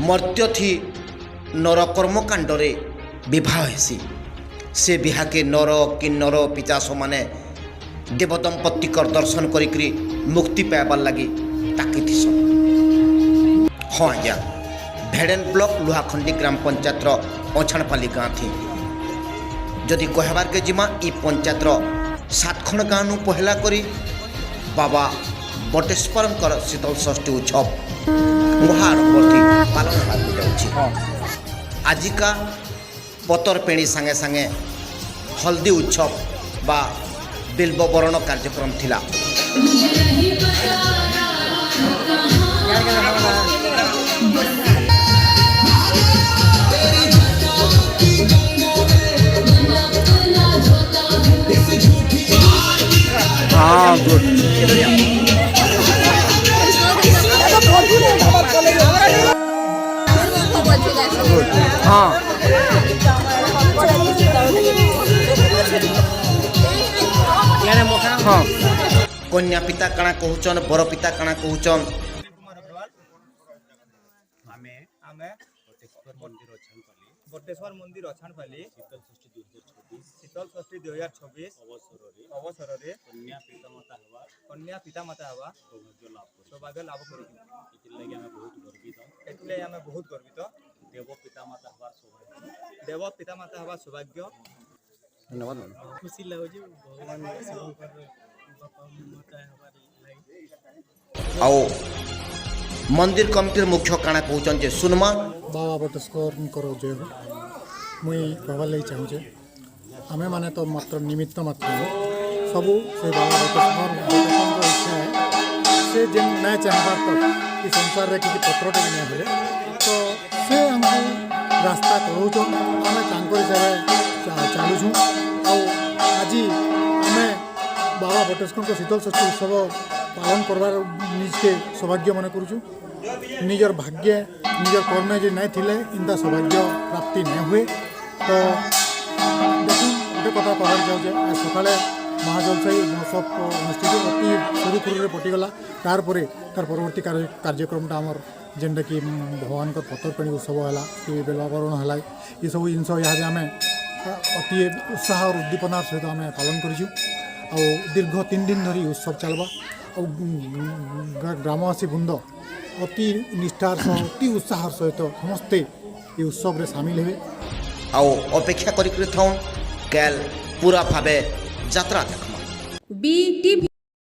मर्त्य थी नर कर्मकांडरे विवाह हेसी से बिहाके नर किन्नर पिचास माने देवदंपति कर दर्शन करी मुक्ति पाइबार लगी ताकि हाँ आज्ञा भेड़ेन ब्लॉक लुहाखंडी ग्राम पंचायतर अछाणपाली गाँ थी जदि कहबार के जिमा इ पंचायतर 7 खंड गाँव पहला करी बाबा बटेश्वर शीतल षष्ठी उत्सव मुहारंभर पालन हो आजिका पतर पेणी सांगे सांगे हल्दी उत्सव बा बिल्वबरण कार्यक्रम थिला। हाँ गुड हाँ हाँ कन्या पिता काना कहूचन बर पिता काना कहूचन बटेश्वर मंदिर अछाणपाली शीतल षष्ठी 2026 अवसर कन्या पिता माता हवा सौभाग्य लाभ कर बहुत गर्वित देव पिता माता हवा सौभाग्य धन्यवाद खुशी लगुच भगवान आओ मंदिर कमिटी मुख्य काना कहूचन जे सुनमा बाबा बटेश्वर जय हो मुई कहवार लगी चाहूचे आमे माने तो मात्र निमित्त मात्र सबू से बाबा बटेश्वर इच्छा है से जेन नहीं चाहबार तो कि संसार रे किसी पत्रटे भी नहीं मिले तो से हमको रास्ता कहूचन आमे तांकर हिसाब चलुछुँ आज आमे बाबा बटेश्वर शीतल षष्ठी उत्सव पालन करवार निजे सौभाग्य मन करूँ निजर भाग्य निजर कर्म जो नहीं थिले इनता सौभाग्य प्राप्ति नहीं हुए तो देखूँ गोटे कथा कहर जाऊे सकाले महाजलसाई महोत्सव अनुष्ठित अति सुरुखुरु पटिगला तार परवर्ती कार्यक्रम आमर जेनटा कि भगवान पतर पेणी उत्सव है कि बेलवावरण है ये सब जिनस यहाँ आम अति उत्साह और उद्दीपनार सहित आम पालन करूँ आ दीर्घ 3 दिन धरी उत्सव चलवा और ग्रामवासी बृंद अति निष्ठार सह अति उत्साह सहित समस्ते ये उत्सव रे सामिल हे आओ अपेक्षा करी थाऊ कैल पूरा भावे यात्रा देखमा BTV